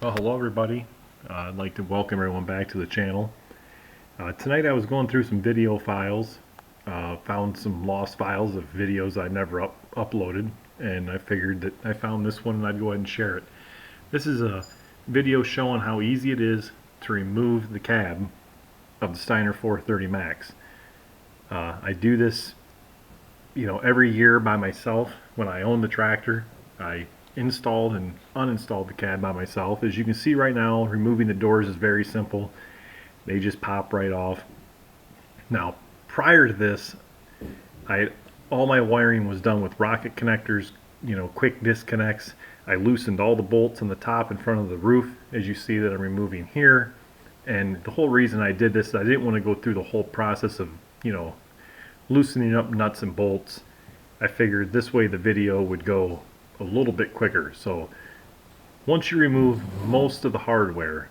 Well, hello everybody. I'd like to welcome everyone back to the channel. Tonight I was going through some video files, found some lost files of videos I never uploaded, and I figured that I found this one and I'd go ahead and share it. This is a video showing how easy it is to remove the cab of the Steiner 430 Max. I do this, every year by myself. When I own the tractor, I installed and uninstalled the cab by myself. As you can see right now, removing the doors is very simple. They just pop right off. Now, prior to this, all my wiring was done with rocket connectors, quick disconnects. I loosened all the bolts on the top in front of the roof, as you see that I'm removing here. And the whole reason I did this is I didn't want to go through the whole process of, loosening up nuts and bolts. I figured this way the video would go a little bit quicker. So once you remove most of the hardware,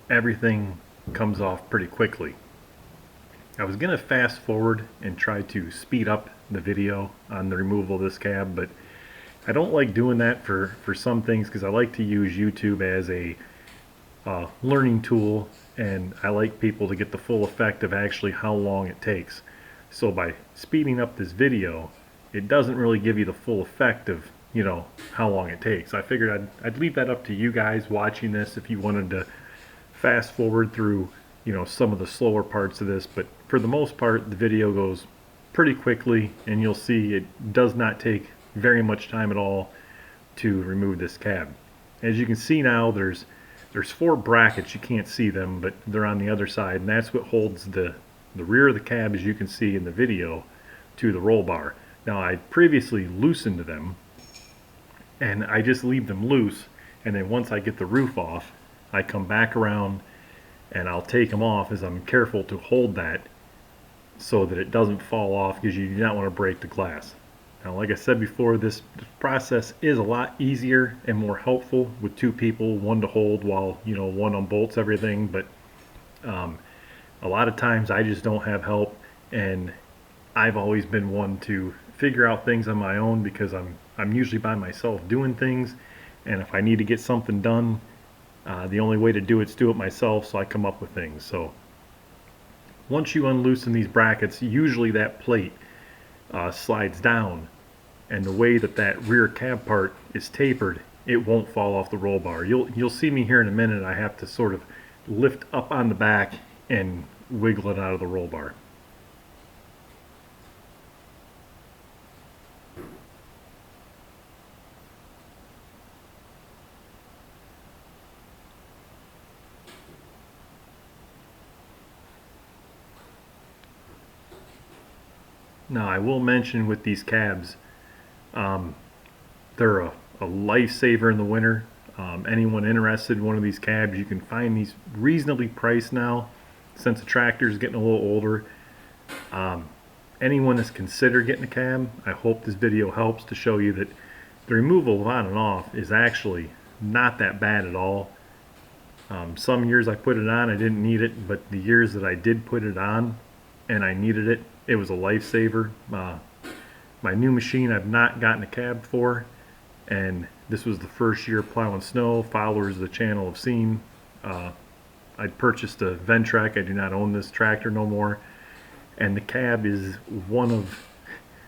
everything comes off pretty quickly. I was going to fast forward and try to speed up the video on the removal of this cab, but I don't like doing that for some things because I like to use YouTube as a learning tool, and I like people to get the full effect of actually how long it takes. So by speeding up this video, it doesn't really give you the full effect of how long it takes. I figured I'd leave that up to you guys watching this if you wanted to fast forward through some of the slower parts of this, but for the most part the video goes pretty quickly, and you'll see it does not take very much time at all to remove this cab. As you can see now, there's 4 brackets. You can't see them, but they're on the other side, and that's what holds the rear of the cab, as you can see in the video, to the roll bar. Now, I previously loosened them, and I just leave them loose, and then once I get the roof off, I come back around and I'll take them off, as I'm careful to hold that so that it doesn't fall off, because you do not want to break the glass. Now, like I said before, this process is a lot easier and more helpful with 2 people, one to hold while one unbolts everything, but a lot of times I just don't have help, and I've always been one to figure out things on my own because I'm usually by myself doing things, and if I need to get something done, the only way to do it is do it myself, so I come up with things. So once you unloosen these brackets, usually that plate slides down, and the way that rear cab part is tapered, it won't fall off the roll bar. You'll see me here in a minute. I have to sort of lift up on the back and wiggle it out of the roll bar. Now, I will mention with these cabs, they're a lifesaver in the winter. Anyone interested in one of these cabs, you can find these reasonably priced now, since the tractor is getting a little older. Anyone that's considered getting a cab, I hope this video helps to show you that the removal of on and off is actually not that bad at all. Some years I put it on, I didn't need it, but the years that I did put it on and I needed it, it was a lifesaver. My new machine I've not gotten a cab for, and this was the first year plowing snow. Followers of the channel have seen. I purchased a Ventrac. I do not own this tractor no more, and the cab is one of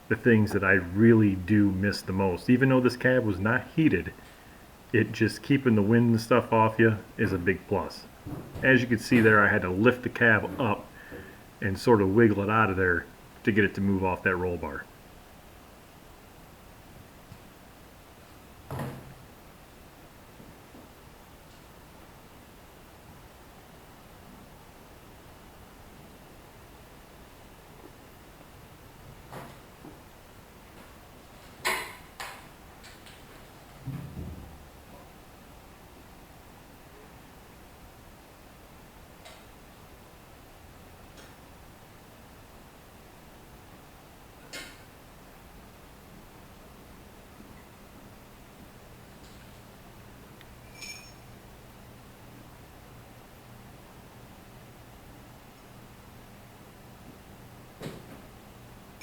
the things that I really do miss the most. Even though this cab was not heated, it just keeping the wind and stuff off you is a big plus. As you can see there, I had to lift the cab up and sort of wiggle it out of there to get it to move off that roll bar.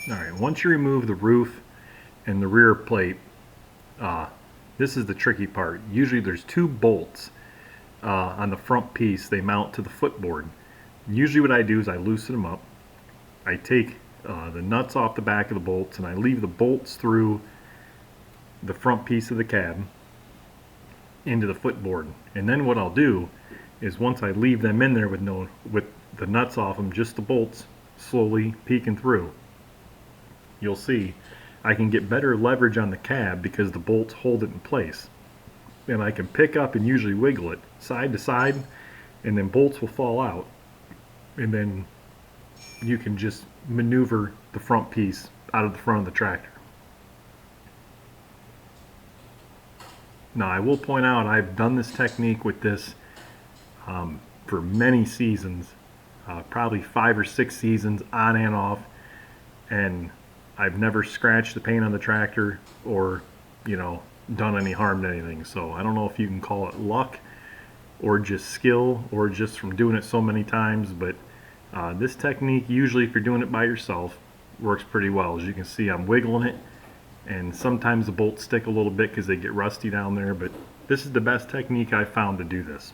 Alright, once you remove the roof and the rear plate, this is the tricky part. Usually there's 2 bolts on the front piece, they mount to the footboard. Usually what I do is I loosen them up. I take the nuts off the back of the bolts and I leave the bolts through the front piece of the cab into the footboard. And then what I'll do is once I leave them in there with the nuts off them, just the bolts slowly peeking through, you'll see I can get better leverage on the cab because the bolts hold it in place. And I can pick up and usually wiggle it side to side, and then bolts will fall out, and then you can just maneuver the front piece out of the front of the tractor. Now I will point out I've done this technique with this for many seasons, probably 5 or 6 seasons on and off, and I've never scratched the paint on the tractor or, you know, done any harm to anything. So I don't know if you can call it luck or just skill or just from doing it so many times, but this technique, usually if you're doing it by yourself, works pretty well. As you can see, I'm wiggling it, and sometimes the bolts stick a little bit because they get rusty down there, but this is the best technique I've found to do this.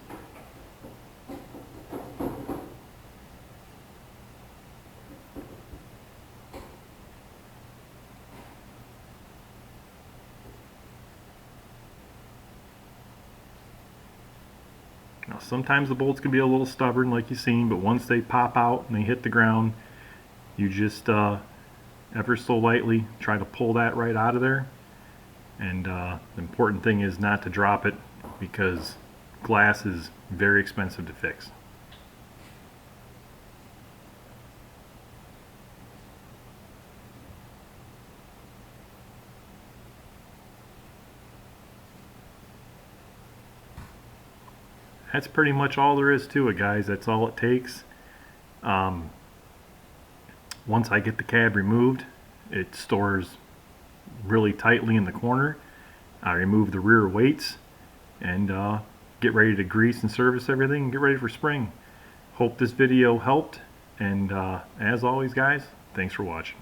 Now sometimes the bolts can be a little stubborn like you've seen, but once they pop out and they hit the ground, you just ever so lightly try to pull that right out of there. And the important thing is not to drop it, because glass is very expensive to fix. That's pretty much all there is to it, guys. That's all it takes. Once I get the cab removed, it stores really tightly in the corner. I remove the rear weights and get ready to grease and service everything and get ready for spring. Hope this video helped, and as always, guys, thanks for watching.